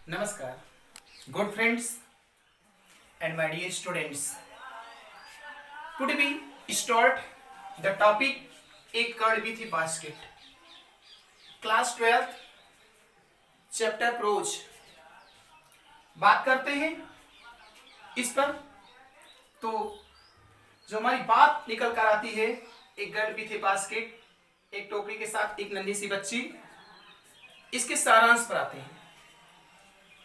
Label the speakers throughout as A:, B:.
A: Namaskar, good friends and my dear students. Today we start the topic एक curd with a basket. Class 12th, chapter prose. बात करते हैं इस पर। तो जो हमारी बात निकल कर आती है, एक गर्ल विथ ए बास्केट, एक टोकरी के साथ एक नन्ही सी बच्ची, इसके सारांश पर आते हैं,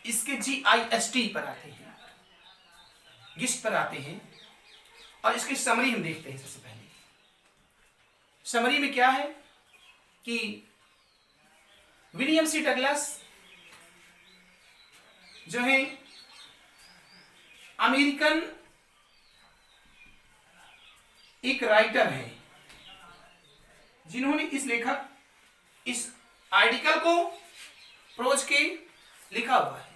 A: इसके GIST पर आते हैं, गिस्ट पर आते हैं और इसकी समरी हम देखते हैं। सबसे पहले समरी में क्या है कि विलियम सी डगलस जो है अमेरिकन एक राइटर है, जिन्होंने इस आर्टिकल को प्रोज के लिखा हुआ है।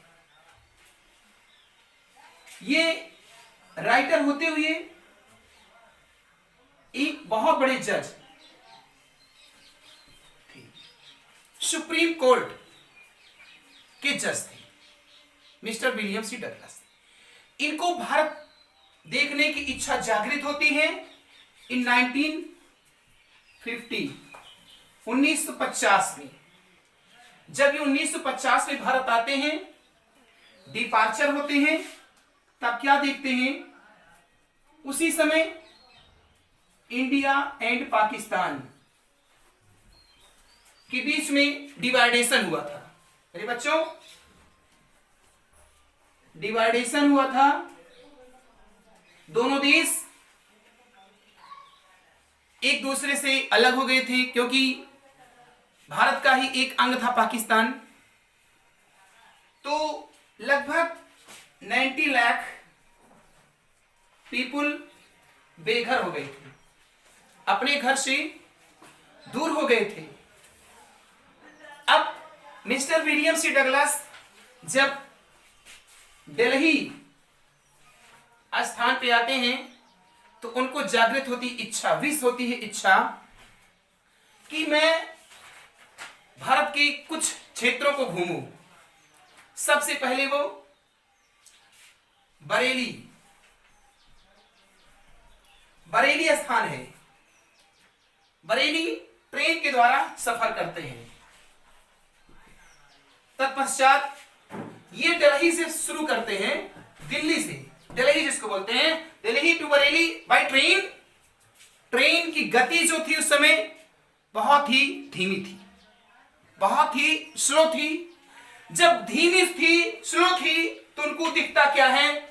A: ये राइटर होते हुए एक बहुत बड़े जज थे, सुप्रीम कोर्ट के जज थे, मिस्टर विलियम सी डगलस। इनको भारत देखने की इच्छा जागृत होती है इन 1950 में। जब ये 1950 में भारत आते हैं, डिपार्चर होते हैं, तब क्या देखते हैं, उसी समय इंडिया एंड पाकिस्तान के बीच में डिवाइडेशन हुआ था। अरे बच्चों, डिवाइडेशन हुआ था, दोनों देश एक दूसरे से अलग हो गए थे, क्योंकि भारत का ही एक अंग था पाकिस्तान। तो लगभग 90 लाख पीपुल बेघर हो गए थे, अपने घर से दूर हो गए थे। अब मिस्टर विलियम सी डगलस जब दिल्ली स्थान पे आते हैं तो उनको जागृत होती इच्छा, विश होती है इच्छा कि मैं भारत के कुछ क्षेत्रों को घूमूं। सबसे पहले वो बरेली स्थान है, बरेली ट्रेन के द्वारा सफर करते हैं। तत्पश्चात ये दिल्ली से शुरू करते हैं, दिल्ली से, दिल्ली जिसको बोलते हैं, Delhi to Bareilly by train. Train की गति जो थी उस समय बहुत ही धीमी थी, बहुत ही स्लो थी। जब धीमी थी, स्लो थी, तो उनको दिखता क्या है,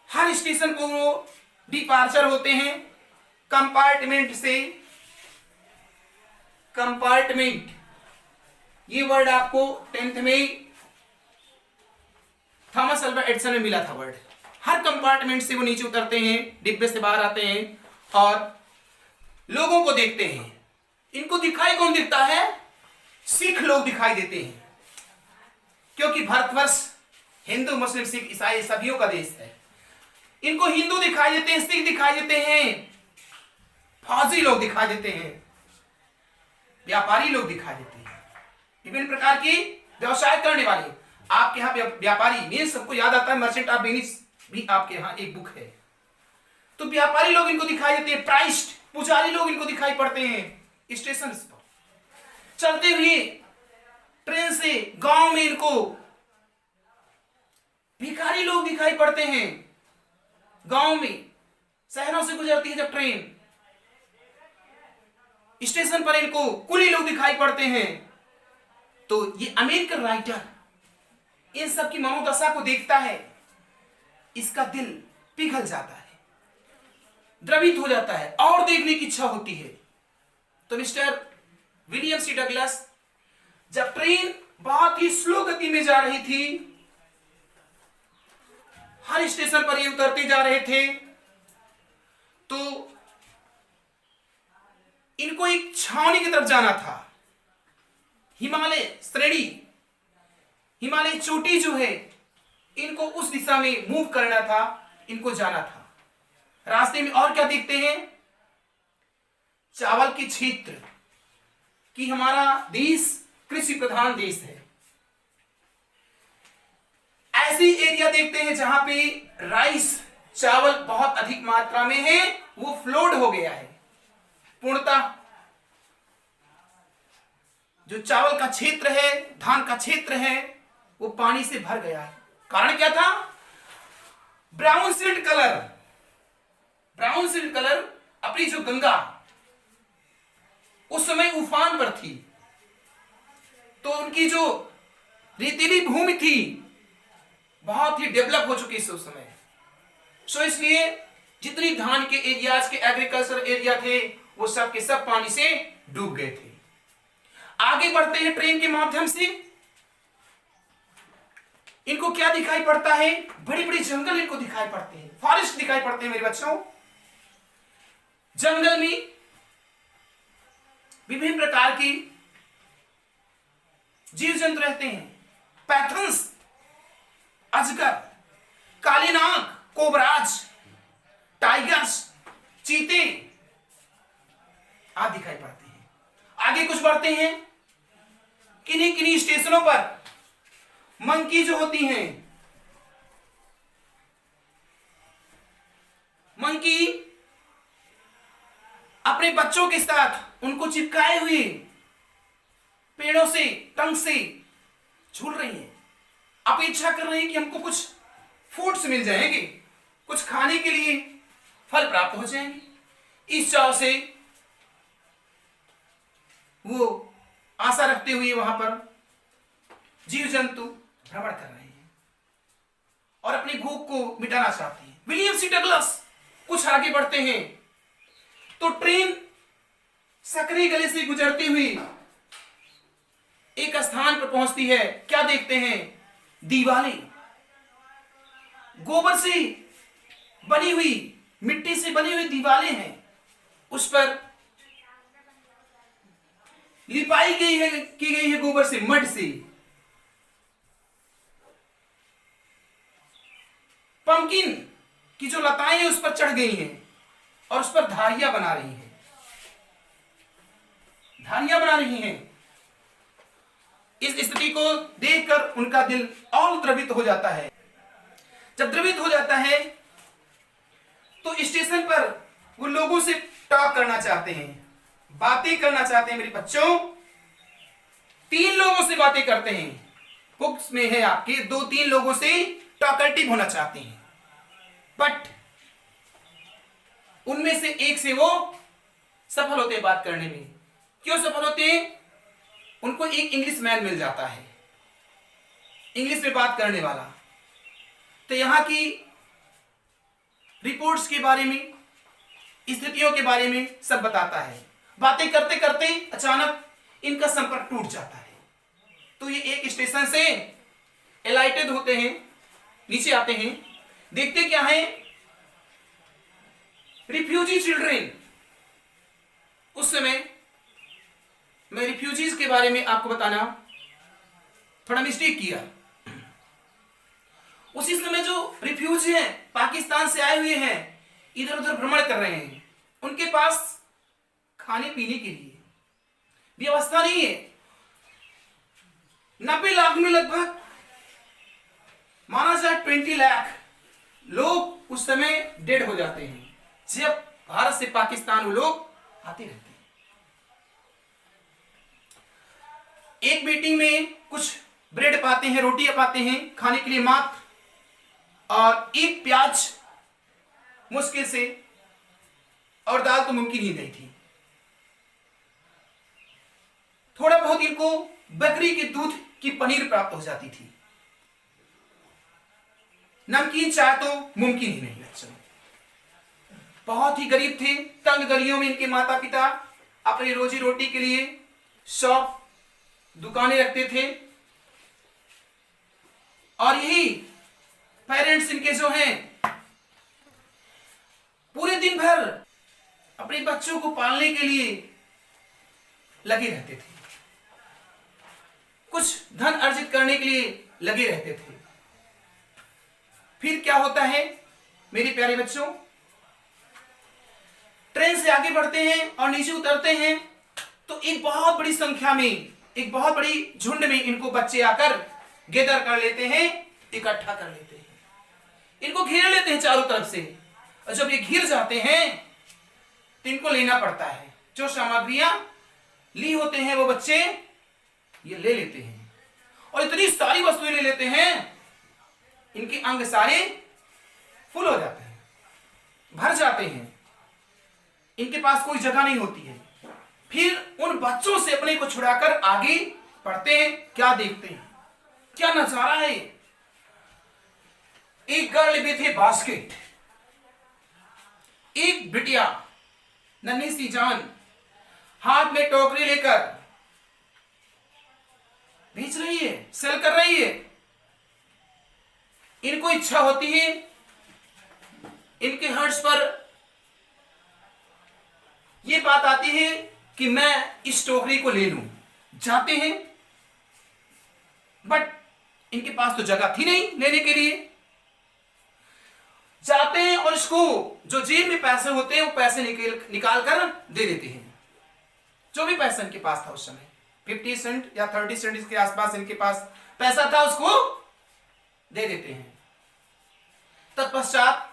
A: हर स्टेशन को वो डिपार्चर होते हैं कंपार्टमेंट से। कंपार्टमेंट ये वर्ड आपको 10th में थॉमस अल्वा एडिसन में मिला था वर्ड। हर कंपार्टमेंट से वो नीचे उतरते हैं, डिब्बे से बाहर आते हैं और लोगों को देखते हैं। इनको दिखाई कौन देता है, सिख लोग दिखाई देते हैं, क्योंकि भारतवर्ष हिंदू मुस्लिम सिख ईसाई सभियों का देश है। इनको हिंदू दिखाई देते हैं, सिख दिखाई देते हैं, फौजी लोग दिखाई देते हैं, व्यापारी लोग दिखाई देते हैं, विभिन्न प्रकार की व्यवसाय करने वाले। आपके यहाँ व्यापारी मीन्स सबको याद आता है मर्चेंट ऑफ वेनिस भी आपके यहाँ एक बुक है। तो व्यापारी लोग इनको दिखाई देते हैं, प्राइस्ट पुजारी लोग इनको दिखाई पड़ते हैं स्टेशन पर चलते हुए। ट्रेन से गांव में इनको भिखारी लोग दिखाई पड़ते हैं, गांव में शहरों से गुजरती है जब ट्रेन, स्टेशन पर इनको कुली लोग दिखाई पड़ते हैं। तो ये अमेरिकन राइटर इन सब की मनोदशा को देखता है, इसका दिल पिघल जाता है, द्रवित हो जाता है और देखने की इच्छा होती है। तो मिस्टर विलियम सी डगलस जब ट्रेन बहुत ही स्लो गति में जा रही थी, हर स्टेशन पर ये उतरते जा रहे थे, तो इनको एक छावनी की तरफ जाना था। हिमालय श्रेणी, हिमालय चोटी जो है, इनको उस दिशा में मूव करना था, इनको जाना था। रास्ते में और क्या देखते हैं, चावल के क्षेत्र कि हमारा देश कृषि प्रधान देश है, ऐसी एरिया देखते हैं जहां पे राइस चावल बहुत अधिक मात्रा में है, वो फ्लोड हो गया है पूर्णतः। जो चावल का क्षेत्र है, धान का क्षेत्र है, वो पानी से भर गया है। कारण क्या था? Brown silt colour. Brown silt colour अपनी जो गंगा उस समय उफान पर थी, तो उनकी जो रेतीली भूमि थी बहुत ही डेवलप हो चुकी है उस समय। सो इसलिए जितनी धान के एरियाज के एग्रीकल्चर एरिया थे वो सब के सब पानी से डूब गए थे। आगे बढ़ते हैं ट्रेन के माध्यम से। इनको क्या दिखाई पड़ता है? बड़ी बड़ी जंगल इनको दिखाई पड़ते हैं, फॉरेस्ट दिखाई पड़ते हैं मेरे बच्चों। जंगल में विभिन्न प्रकार की जीव जंतु रहते हैं, पैथन्स, अजगर, काले नाग, कोबराज, टाइगर्स, चीते आदि दिखाई पड़ते हैं। आगे कुछ बढ़ते हैं, किन्हीं किन्हीं स्टेशनों पर मंकी जो होती हैं, मंकी अपने बच्चों के साथ उनको चिपकाए हुए पेड़ों से, टंग से झूल रही हैं, अपेक्षा कर रही हैं कि हमको कुछ फूड्स मिल जाएंगे, कुछ खाने के लिए फल प्राप्त हो जाएंगे। इस चाव से वो आशा रखते हुए वहां पर जीव जंतु भ्रमण कर रहे हैं और अपनी भूख को मिटाना चाहते हैं। William C Douglas. कुछ आगे बढ़ते हैं तो ट्रेन सकरी गली से गुजरती हुई एक स्थान पर पहुंचती है। क्या देखते हैं? दीवारें, गोबर से बनी हुई, मिट्टी से बनी हुई दीवारें हैं, उस पर लिपाई गई है, की गई है गोबर से, मड से। पंपकिन की जो लताएं हैं उस पर चढ़ गई हैं और उस पर धारियां बना रही हैं, धारियां बना रही हैं। इस स्थिति को देखकर उनका दिल और द्रवित हो जाता है। जब द्रवित हो जाता है तो स्टेशन पर वो लोगों से टॉक करना चाहते हैं, बातें करना चाहते हैं। मेरे बच्चों, 3 लोगों से बातें करते हैं। बुक्स में है आपके 2-3 लोगों से टॉकेटिव होना चाहते हैं, बट उनमें से एक से वो सफल होते हैं बात करने में। क्यों सफल होते हैं? उनको एक इंग्लिश मैन मिल जाता है, इंग्लिश में बात करने वाला। तो यहां की रिपोर्ट्स के बारे में, स्थितियों के बारे में सब बताता है। बातें करते करते अचानक इनका संपर्क टूट जाता है। तो ये एक स्टेशन से एलाइटेड होते हैं, नीचे आते हैं, देखते क्या है? Refugee children. उस समय मैं रिफ्यूजीज के बारे में आपको बताना थोड़ा मिस्टेक किया। उसी समय जो रिफ्यूजी हैं, पाकिस्तान से आए हुए हैं, इधर उधर भ्रमण कर रहे हैं, उनके पास खाने पीने के लिए व्यवस्था नहीं है। 90 लाख में लगभग माना जाए 20 लाख लोग उस समय डेड हो जाते हैं जब भारत से पाकिस्तान वो लोग आते रहते हैं। एक मीटिंग में कुछ ब्रेड पाते हैं, रोटियां पाते हैं खाने के लिए मात्र, और एक प्याज मुश्किल से, और दाल तो मुमकिन ही नहीं थी। थोड़ा बहुत इनको बकरी के दूध की पनीर प्राप्त हो जाती थी। नमकीन चाय तो मुमकिन ही नहीं। अच्छा, बहुत ही गरीब थे। तंग गलियों में इनके माता पिता अपनी रोजी रोटी के लिए शॉप, दुकानें रखते थे, और यही पेरेंट्स इनके जो हैं पूरे दिन भर अपने बच्चों को पालने के लिए लगे रहते थे, कुछ धन अर्जित करने के लिए लगे रहते थे। फिर क्या होता है मेरे प्यारे बच्चों? ट्रेन से आगे बढ़ते हैं और नीचे उतरते हैं तो एक बहुत बड़ी संख्या में, एक बहुत बड़ी झुंड में इनको बच्चे आकर गैदर कर लेते हैं इकट्ठा कर लेते हैं, इनको घेर लेते हैं चारों तरफ से। और जब ये घिर जाते हैं तो इनको लेना पड़ता है। जो सामग्रियां ली होते हैं वो बच्चे ये ले लेते हैं और इतनी सारी वस्तुएं ले लेते हैं, इनके अंग सारे फुल हो जाते हैं, भर जाते हैं, इनके पास कोई जगह नहीं होती है। फिर उन बच्चों से अपने को छुड़ाकर आगे बढ़ते हैं। क्या देखते हैं, क्या नजारा है। एक गर्ल विथ ए बास्केट, एक बिटिया नन्ही सी जान हाथ में टोकरी लेकर बेच रही है, सेल कर रही है। इनको इच्छा होती है, इनके हर्ष पर यह बात आती है कि मैं इस टोकरी को ले लूं। जाते हैं, बट इनके पास तो जगह थी नहीं लेने के लिए। जाते हैं और इसको जो जेब में पैसे होते हैं वो पैसे निकाल कर दे देते हैं। जो भी पैसा इनके पास था उस समय 50 सेंट या 30 सेंट इसके आसपास इनके पास पैसा था, उसको दे देते हैं। तत्पश्चात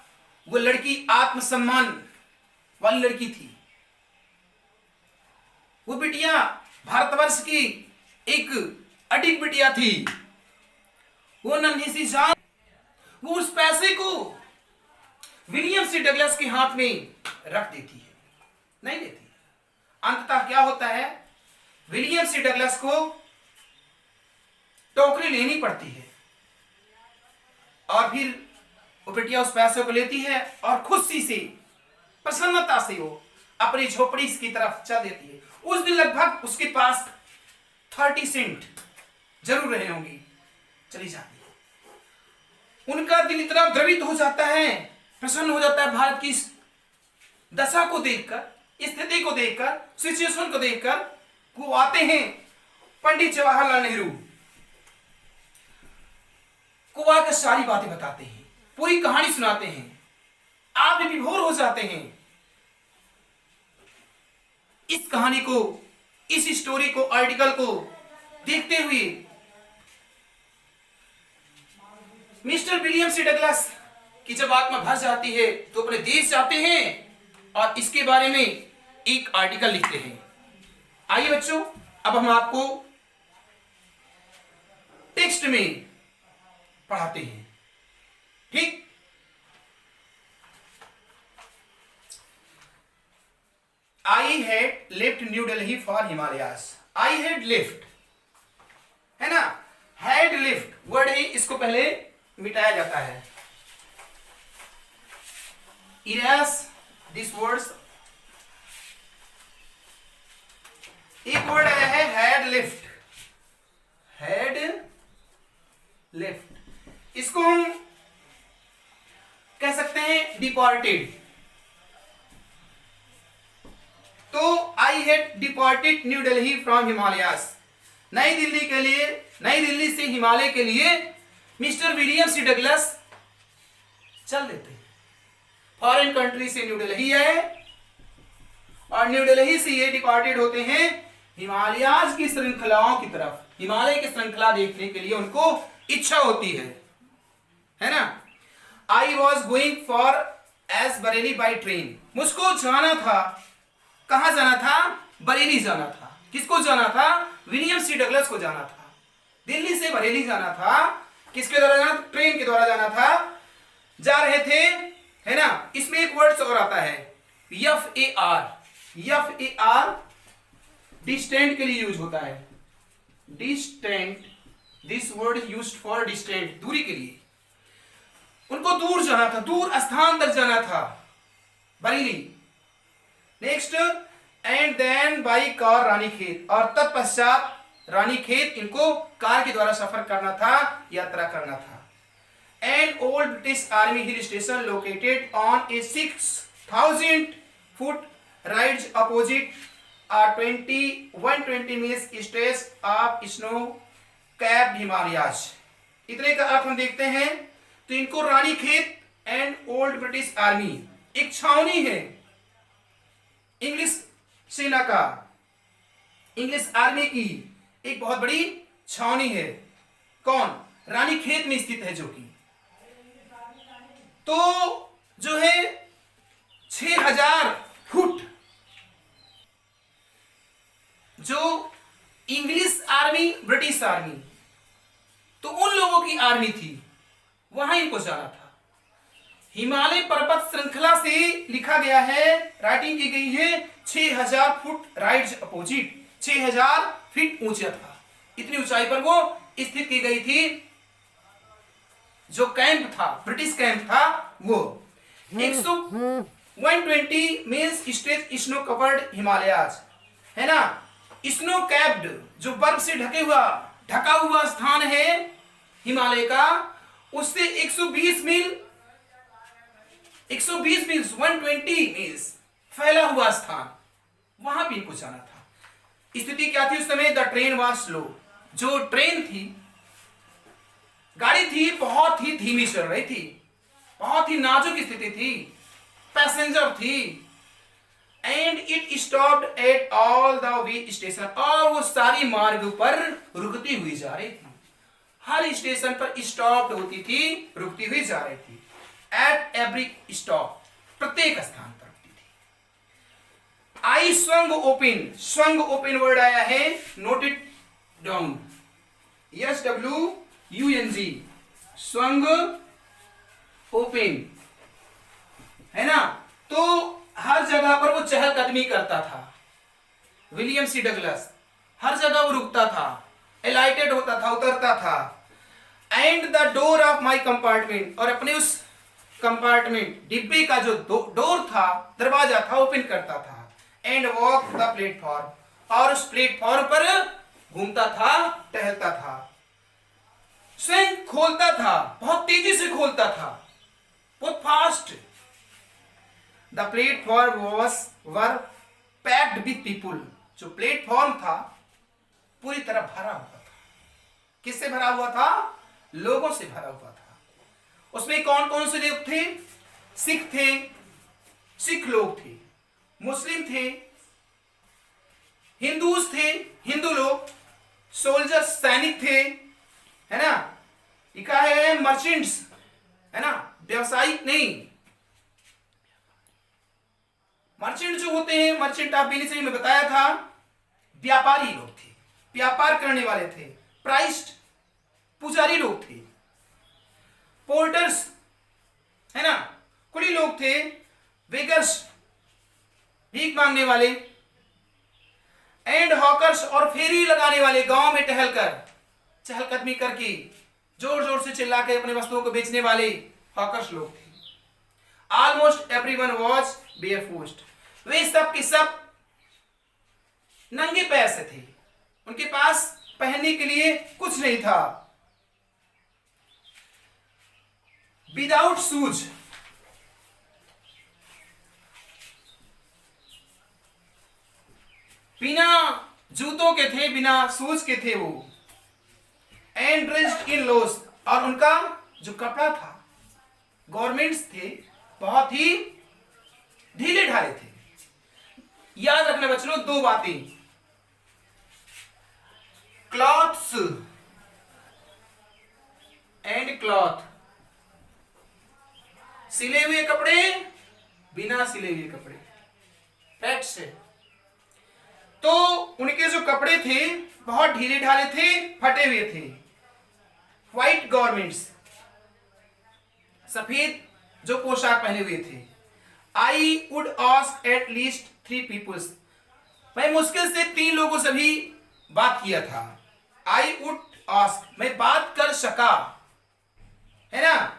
A: वो लड़की आत्मसम्मान वाली लड़की थी। वो बिटिया भारतवर्ष की एक अडिग बिटिया थी। वो नन्ही सी जान, वो उस पैसे को विलियम सी डगलस के हाथ में रख देती है, नहीं देती। अंततः क्या होता है, विलियम सी डगलस को टोकरी लेनी पड़ती है और फिर वो बिटिया उस पैसे को लेती है और खुशी से, प्रसन्नता से वो अपनी झोपड़ी की तरफ चल देती है। उस दिन लगभग उसके पास 30 सेंट जरूर रहे होंगी, चली जाती है। उनका दिल इतना द्रवित हो जाता है, प्रसन्न हो जाता है भारत की इस दशा को देखकर, स्थिति को देखकर, सिचुएशन को देखकर। वो आते हैं पंडित जवाहरलाल नेहरू को आकर सारी बातें बताते हैं, पूरी कहानी सुनाते हैं। आप भी विभोर हो जाते हैं इस कहानी को, इस स्टोरी को, आर्टिकल को देखते हुए। मिस्टर विलियम सी डगलस की जब आत्मा भर जाती है तो अपने देश जाते हैं और इसके बारे में एक आर्टिकल लिखते हैं। आइए बच्चों, अब हम आपको टेक्स्ट में पढ़ाते हैं, ठीक। I had left new Delhi for Himalayas. I had left है ना, हैड लेफ्ट वर्ड है, इसको पहले मिटाया जाता है। erase these words। एक वर्ड आया है had left, had left, इसको हम कह सकते हैं departed। तो I had departed new Delhi from Himalayas. नई दिल्ली के लिए, नई दिल्ली से हिमालय के लिए मिस्टर विलियम सी डगलस चल देते हैं। फॉरेन कंट्री से न्यू दिल्ली आए और न्यू दिल्ली से ये डिपार्टेड होते हैं हिमालयाज की श्रृंखलाओं की तरफ। हिमालय की श्रृंखला देखने के लिए उनको इच्छा होती है ना। I was going for S Bareilly by train. मुझको जाना था, कहां जाना था, बरेली जाना था। किसको जाना था, विलियम सी डगलस को जाना था। दिल्ली से बरेली जाना था, किसके द्वारा जाना, ट्रेन के द्वारा जाना था। जा रहे थे, है ना। इसमें एक वर्ड और आता है FAR। FAR डिस्टेंट के लिए यूज होता है, distant. This word used for distant, दूरी के लिए। उनको दूर जाना था, दूर स्थान तक जाना था, Bareilly. Next, and then by car Ranikhet, और तत्पश्चात रानीखेत इनको कार के द्वारा सफर करना था, यात्रा करना था। An old British Army hill station located on a 6,000 foot ridge opposite a 120 miles stretch of snow-capped Himalayas। इतने का अर्थ हम देखते हैं तो इनको Ranikhet and old British army, एक छावनी है इंग्लिश सेना का, इंग्लिश आर्मी की एक बहुत बड़ी छावनी है। कौन, रानीखेत में स्थित है, जो कि तो जो है 6000 फुट जो इंग्लिश आर्मी, ब्रिटिश आर्मी, तो उन लोगों की आर्मी थी, वहां इनको जाना था। हिमालय पर्वत श्रृंखला से लिखा गया है, राइटिंग की गई है 6000 फुट राइट अपोजिट, 6000 फीट ऊंचा था, इतनी ऊंचाई पर वो स्थित की गई थी। जो कैंप था, ब्रिटिश कैंप था, वो 120 meals stretch snow covered Himalayas, है ना। स्नो कैप्ड, जो बर्फ से ढका हुआ स्थान है हिमालय का, उससे 120 मील 120 मील्स फैला हुआ स्थान, वहां भी इनको जाना था। स्थिति क्या थी उस समय? द ट्रेन वाज स्लो, जो ट्रेन थी, गाड़ी थी, बहुत ही धीमी चल रही थी, बहुत ही नाजुक स्थिति थी, पैसेंजर थी। And it stopped at all the way station, और वो सारी मार्ग पर रुकती हुई जा रही थी, हर स्टेशन पर स्टॉप्ड होती थी, रुकती हुई जा रही थी। एट एवरी स्टॉप, प्रत्येक स्थान पर रुकती थी। I swung open, swung open word आया है, note it down, SWUNG, swung open, है ना। तो हर जगह पर वो चहलकदमी करता था। विलियम सी डगलस, हर जगह वो रुकता था, एलाइटेड होता था, उतरता था। And the door of my compartment, और अपने उस कंपार्टमेंट, डिब्बे का जो डोर था, दरवाजा था, ओपन करता था। एंड वॉक द प्लेटफॉर्म, और उस प्लेटफॉर्म पर घूमता था, टहलता था, स्वयं खोलता था, बहुत तेजी से खोलता था, बहुत fast. The platform were packed with people, जो प्लेटफॉर्म था पूरी तरह भरा हुआ था। किससे भरा हुआ था? लोगों से भरा हुआ था। उसमें कौन कौन से लोग थे? सिख थे, सिख लोग थे, मुस्लिम थे, हिंदूज थे, हिंदू लोग, सोल्जर्स, सैनिक थे, है ना। लिखा है मर्चेंट्स, है ना, व्यवसायिक नहीं। मर्चेंट जो होते हैं, मर्चेंट आप पहले में बताया था, व्यापारी लोग थे, व्यापार करने वाले थे। प्राइस्ट, पुजारी लोग थे। पोर्टर्स, है ना, कुली लोग थे। बेगर्स, भीख मांगने वाले। एंड हॉकर्स, और फेरी लगाने वाले, गांव में टहलकर, चहलकदमी करके, जोर जोर से चिल्ला के अपने वस्तुओं को बेचने वाले हॉकर्स लोग थे। ऑलमोस्ट एवरीवन वाज बेयरफुट, वे सब के सब नंगे पैर से थे, उनके पास पहनने के लिए कुछ नहीं था। विदाउट शूज, बिना जूतों के थे, बिना शूज के थे वो। एंड ड्रेस्ड इन लॉस, और उनका जो कपड़ा था, गवर्नमेंट्स थे, बहुत ही ढीले ढाले थे। याद रखना बच्चों दो बातें, क्लॉथ्स एंड क्लॉथ, सिले हुए कपड़े, बिना सिले हुए कपड़े, पैट्स है। तो उनके जो कपड़े थे बहुत ढीले ढाले थे, फटे हुए थे। व्हाइट गवर्नमेंट्स, सफेद जो पोशाक पहने हुए थे। I would ask at least 3 peoples, मैं मुश्किल से 3 लोगों से भी बात किया था। आई वुड आस्क, मैं बात कर सका, है ना।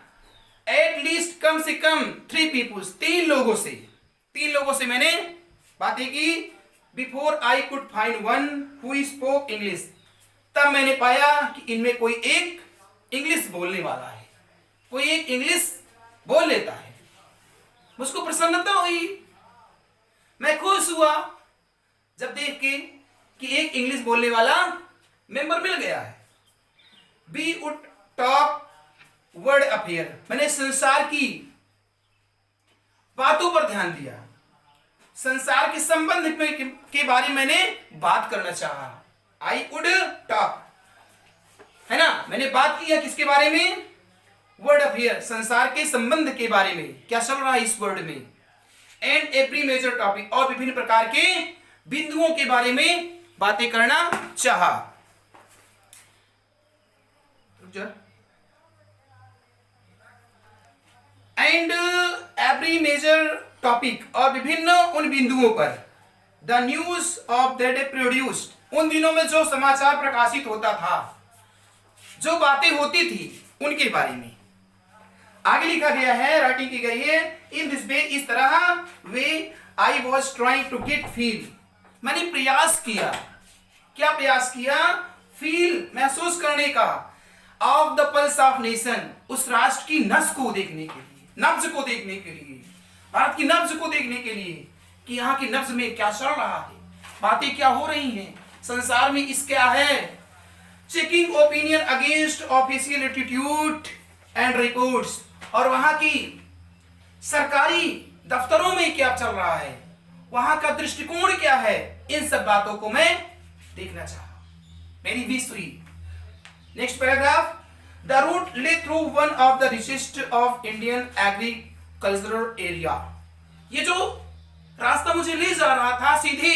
A: एट लीस्ट, कम से कम 3 पीपुल्स, 3 लोगों से, 3 लोगों से मैंने बातें की। Before I could find one who spoke English, तब मैंने पाया कि इनमें कोई एक इंग्लिश बोलने वाला है, कोई एक इंग्लिश बोल लेता है। मुझको प्रसन्नता हुई, मैं खुश हुआ जब देख के कि एक इंग्लिश बोलने वाला मेंबर मिल गया है। We would talk word affair, मैंने संसार की बातों पर ध्यान दिया, संसार के संबंध के बारे में मैंने बात करना चाहा। आई वुड टॉक, है ना। मैंने बात की है किसके बारे में, वर्ल्ड अफेयर, संसार के संबंध के बारे में, क्या चल रहा है इस वर्ल्ड में, एंड एवरी मेजर टॉपिक, और विभिन्न प्रकार के बिंदुओं के बारे में बातें करना चाहा। एंड एवरी मेजर टॉपिक, और विभिन्न उन बिंदुओं पर, the news of the day produced, उन दिनों में जो समाचार प्रकाशित होता था, जो बातें होती थी उनके बारे में आगे लिखा गया है, राइटिंग की गई है, इन दिस वे, इस तरह, way I was trying to get feel, मैंने प्रयास किया, क्या प्रयास किया, फील, महसूस करने का, of the pulse of nation, उस राष्ट्र की नब्ज को देखने के लिए, नब्ज को देखने के लिए, भारत की नब्ज को देखने के लिए, कि यहाँ की नब्ज में क्या चल रहा है, बातें क्या हो रही हैं, संसार में इस क्या है, checking opinion against official attitude and reports, और वहां की सरकारी दफ्तरों में क्या चल रहा है, वहां का दृष्टिकोण क्या है, इन सब बातों को मैं देखना चाहा। मेरी 20वीं। नेक्स्ट पैराग्राफ, द रूट ले through one of the richest of Indian agricultural area, ये जो रास्ता मुझे ले जा रहा था, सीधे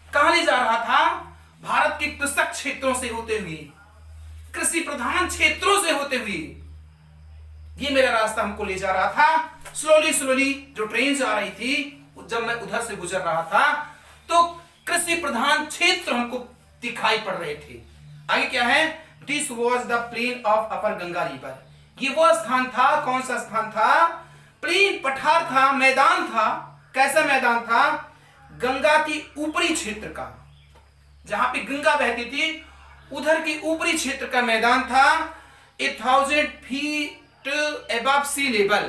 A: कहां ले जा रहा था, भारत के कृषक क्षेत्रों से होते हुए, कृषि प्रधान क्षेत्रों से होते हुए, ये मेरा रास्ता हमको ले जा रहा था। स्लोली स्लोली जो ट्रेन जा रही थी, जब मैं उधर से गुजर रहा था तो कृषि प्रधान क्षेत्र हमको दिखाई पड़ रहे थे। आगे क्या है, this was the plain of upper Ganga river, ये वो स्थान था, कौन सा स्थान था, प्लेन, पठार था, मैदान था, कैसा मैदान था, गंगा की ऊपरी क्षेत्र का, जहां पे गंगा बहती थी उधर की ऊपरी क्षेत्र का मैदान था। 1000 फीट अबव सी लेवल,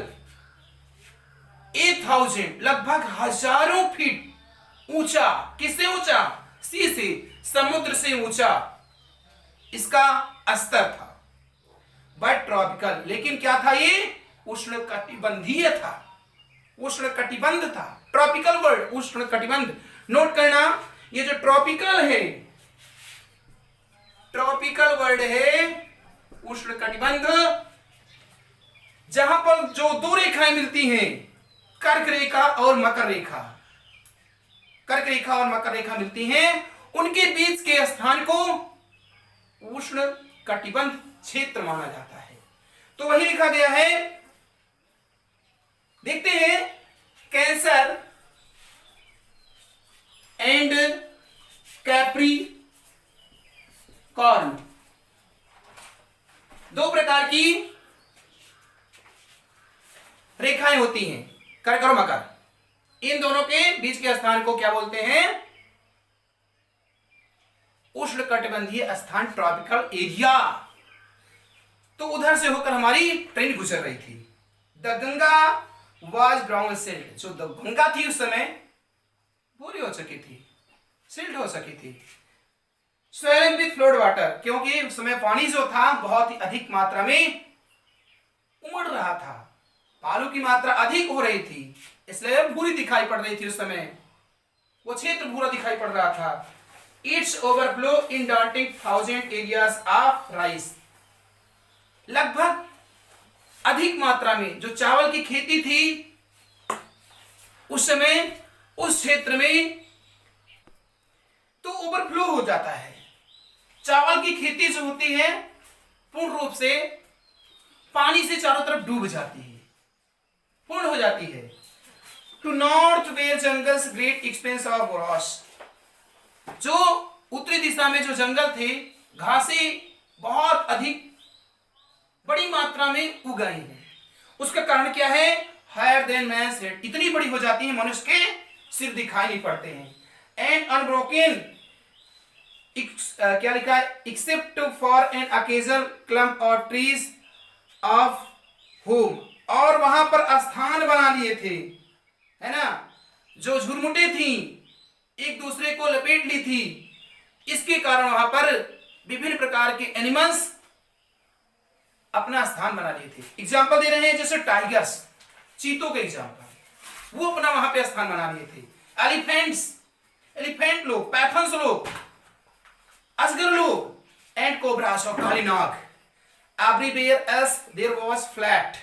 A: 8000, लगभग हजारों फीट ऊंचा, किससे ऊंचा, सी से, समुद्र से ऊंचा इसका स्तर था। बट ट्रॉपिकल, लेकिन क्या था ये, उष्ण कटिबंधीय था, उष्ण कटिबंध था, ट्रॉपिकल वर्ड, उष्ण कटिबंध। नोट करना, ये जो ट्रॉपिकल है, ट्रॉपिकल वर्ड है, उष्ण कटिबंध, जहां पर जो दो रेखाएं मिलती हैं, कर्क रेखा और मकर रेखा, कर्क रेखा और मकर रेखा मिलती हैं, उनके बीच के स्थान को उष्ण कटिबंध क्षेत्र माना जाता है। तो वही लिखा गया है, देखते हैं, कैंसर एंड कैप्रिकॉर्न, दो प्रकार की रेखाएं होती हैं, कर्क और मकर, इन दोनों के बीच के स्थान को क्या बोलते हैं, उष्ण कटिबंधीय स्थान, ट्रॉपिकल एरिया। तो उधर से होकर हमारी ट्रेन गुजर रही थी। The Ganga was brown silt, जो गंगा थी उस समय पूरी हो चुकी थी, सिल्ट हो सकी थी। स्वेलिंग विथ फ्लोड वाटर, क्योंकि उस समय पानी जो था बहुत ही अधिक मात्रा में उमड़ रहा था, बालू की मात्रा अधिक हो रही थी, इसलिए भूरी दिखाई पड़ रही थी उस समय, वो क्षेत्र भूरा दिखाई पड़ रहा था। It's overflow in daunting 1000 areas of rice, लगभग अधिक मात्रा में जो चावल की खेती थी उस समय उस क्षेत्र में तो ओवरफ्लो हो जाता है। चावल की खेती जो होती है पूर्ण रूप से पानी से चारों तरफ डूब जाती है, पूर्ण हो जाती है। To north where jungles great expanse of grass, जो उत्तरी दिशा में जो जंगल थे, घासें बहुत अधिक बड़ी मात्रा में उगाई है। उसका कारण क्या है, हायर देन मैन्स हेड, इतनी बड़ी हो जाती है मनुष्य के सिर दिखाई नहीं पड़ते हैं। एंड अनब्रोकन, क्या लिखा है, एक्सेप्ट फॉर एन अकेजनल क्लम्प और ट्रीज ऑफ होम, और वहां पर स्थान बना लिए थे, है ना, जो झुरमुटे थी एक दूसरे को लपेट ली थी, इसके कारण वहां पर विभिन्न प्रकार के एनिमल्स अपना स्थान बना लिए थे। एग्जाम्पल दे रहे हैं, जैसे टाइगर्स, चीतों के एग्जाम्पल, वो अपना वहां पे स्थान बना लिए थे। एलिफेंट्स, एलिफेंट लोग, पैथन्स लोग, अजगर लोग, एंड कोबरास और काली नाग। Everywhere else there was flat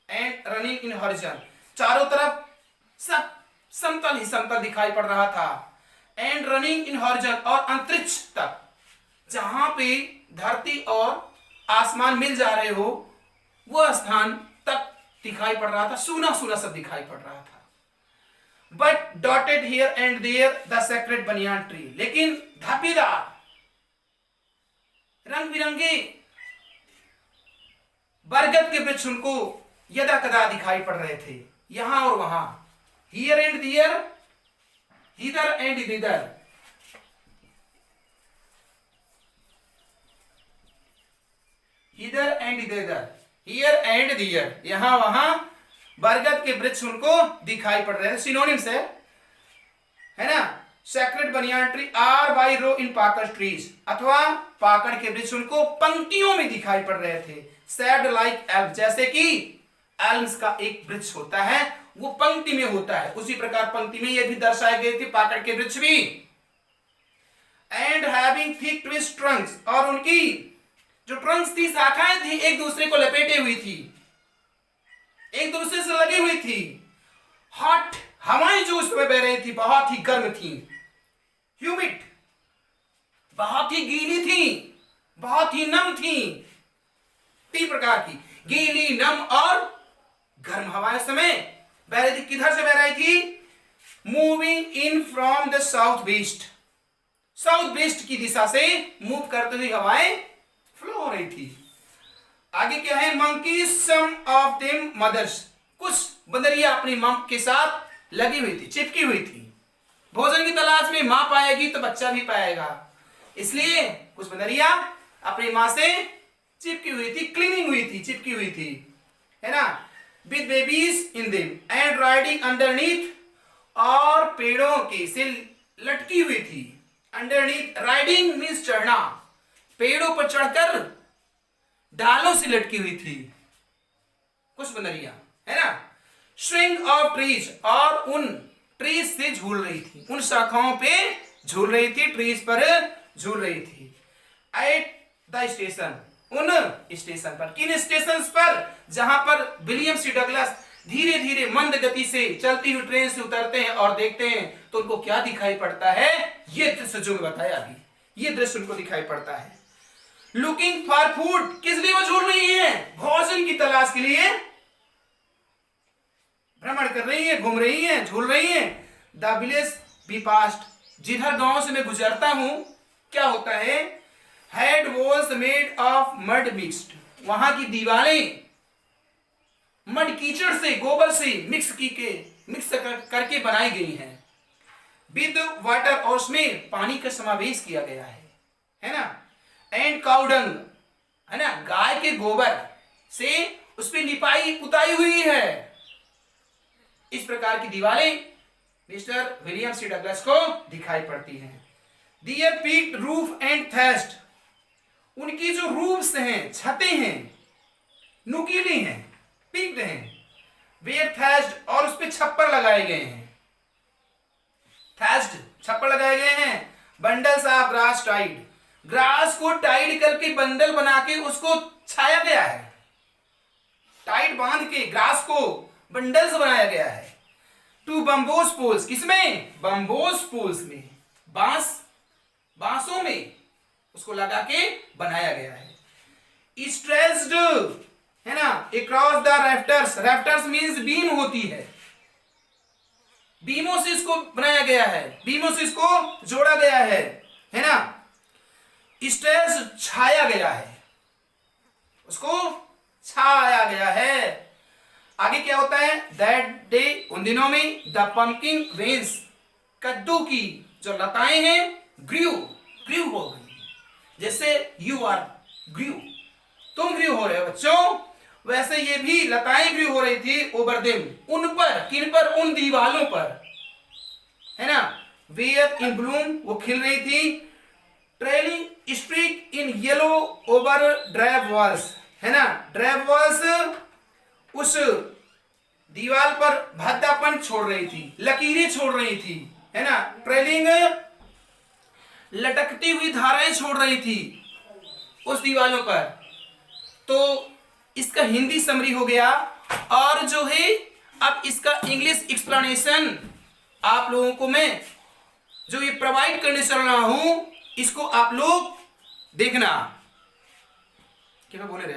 A: and running in horizon, चारों तरफ सब समतल ही समतल दिखाई पड़ रहा था। एंड रनिंग इन हॉरिजॉन, और अंतरिक्ष तक, जहां पे धरती और आसमान मिल जा रहे हो वह स्थान तक दिखाई पड़ रहा था, सूना सूना सब दिखाई पड़ रहा था। But dotted here and there the sacred banyan tree, लेकिन धब्बेदार रंग बिरंगे बरगद के वृक्ष उनको यदा कदा दिखाई पड़ रहे थे, यहां और वहां, हियर एंड देयर, इधर एंड इधर। इधर एंड इधर, हियर एंड दियर, यहां वहां बरगद के वृक्ष उनको दिखाई पड़ रहे हैं। सिनोनिम्स है ना। Sacred banyan tree are by row in pakad trees, अथवा पाकड़ के वृक्ष उनको पंक्तियों में दिखाई पड़ रहे थे। सेड लाइक एल्म, जैसे कि एल्म्स का एक वृक्ष होता है वो पंक्ति में होता है, उसी प्रकार पंक्ति में ये भी दर्शाए गए थे पाकड़ के वृक्ष भी। And having thick twist Trunks, और उनकी जो ट्रंक्स थी, शाखाएं थी, एक दूसरे को लपेटे हुई थी, एक दूसरे से लगी हुई थी। हॉट, हवाएं जो उसमें बह रही थी बहुत ही गर्म थी। ह्यूमिड, बहुत ही गीली थी, बहुत ही नम थी। तीन प्रकार की गीली, नम और गर्म हवाएं समय बह रही थी। किधर से बह रही थी? Moving in from the south west, south west की दिशा से मूव करते हुए हवाएं फ्लो हो रही थी। आगे क्या है? Monkey some of them mothers, कुछ बंदरिया अपनी मां के साथ लगी हुई थी, चिपकी हुई थी। भोजन की तलाश में मां पाएगी तो बच्चा भी पाएगा, इसलिए कुछ बंदरिया अपनी मां से चिपकी हुई थी, क्लीनिंग हुई थी, चिपकी हुई थी, है ना। With babies in them and riding underneath, और पेड़ों के से लटकी हुई थी। अंडरनीथ, राइडिंग मीन्स चढ़ना, पेड़ों पर चढ़कर डालों से लटकी हुई थी कुछ बंदरिया, है ना। स्विंग ऑफ ट्रीज, और उन ट्रीज से झूल रही थी, उन शाखाओं पे झूल रही थी, ट्रीज पर झूल रही थी। एट द स्टेशन, उन स्टेशन पर, किन स्टेशन पर? जहां पर विलियम सी डगलस धीरे धीरे मंद गति से चलती हुई ट्रेन से उतरते हैं और देखते हैं तो उनको क्या दिखाई पड़ता है? ये दृश्य जो मैं बताया अभी, ये दृश्य उनको दिखाई पड़ता है। लुकिंग फॉर फूड, किस लिए वो झूल रही है? भोजन की तलाश के लिए भ्रमण कर रही है, घूम रही है, झूल रही है। द विलेज बी पास्ट, जिधर गांव से मैं गुजरता हूं क्या होता है? Head walls made of mud mixed, वहां की दीवारें मड, कीचड़ से, गोबर से मिक्स करके बनाई गई हैं। विद वाटर, और उसमें पानी का समावेश किया गया है ना। एंड काउडंग, है ना, गाय के गोबर से उस पर लिपाई पुताई हुई है। इस प्रकार की दीवारें मिस्टर विलियम सी डगलस को दिखाई पड़ती हैं। दियर पीक्ड रूफ एंड थैस्ट, उनकी जो रूफ्स हैं, छतें हैं, नुकीली हैं, पीक्ड हैं। वेयर थैस्ट, और उस पे छप्पर लगाए गए हैं। थैस्ट, छप्पर लगाए गए हैं। Bundles of grass tied, grass को टाइड करके बंडल बना के उसको छाया गया है, टाइड बांध के ग्रास को बंडल्स बनाया गया है। टू बम्बोस पोल्स, किसमें? बम्बोस पोल्स में, बांसों में उसको लगा के बनाया गया है। स्ट्रेस्ड, है ना, अक्रॉस द रैफ्टर्स, रैफ्टर्स मींस बीम होती है, बीमों से इसको बनाया गया है, बीमों से इसको जोड़ा गया है ना। स्ट्रेस, छाया गया है, उसको छाया गया है। आगे क्या होता है? दैट डे, उन दिनों में, द पंपकिन वेन्स, कद्दू की जो लताएं हैं, ग्रीव हो गई, जैसे यू आर ग्रीव, तुम ग्रीव हो रहे हो बच्चों, वैसे ये भी लताएं ग्रीव हो रही थी ओवर देम, उन पर, किन पर? उन दीवालों पर, है ना। वेयर इन ब्लूम, वो खिल रही थी। Trailing streak in yellow over drive walls, है ना, ड्राइव वॉल्स उस दीवार पर भद्दापन छोड़ रही थी, लकीरें छोड़ रही थी, है ना। ट्रेलिंग, लटकती हुई धाराएं छोड़ रही थी, उस दीवालों पर। तो इसका हिंदी समरी हो गया, और जो है अब इसका इंग्लिश एक्सप्लेनेशन आप लोगों को मैं जो ये प्रोवाइड करने चल रहा हूं, इसको आप लोग देखना। क्या बोले रहे?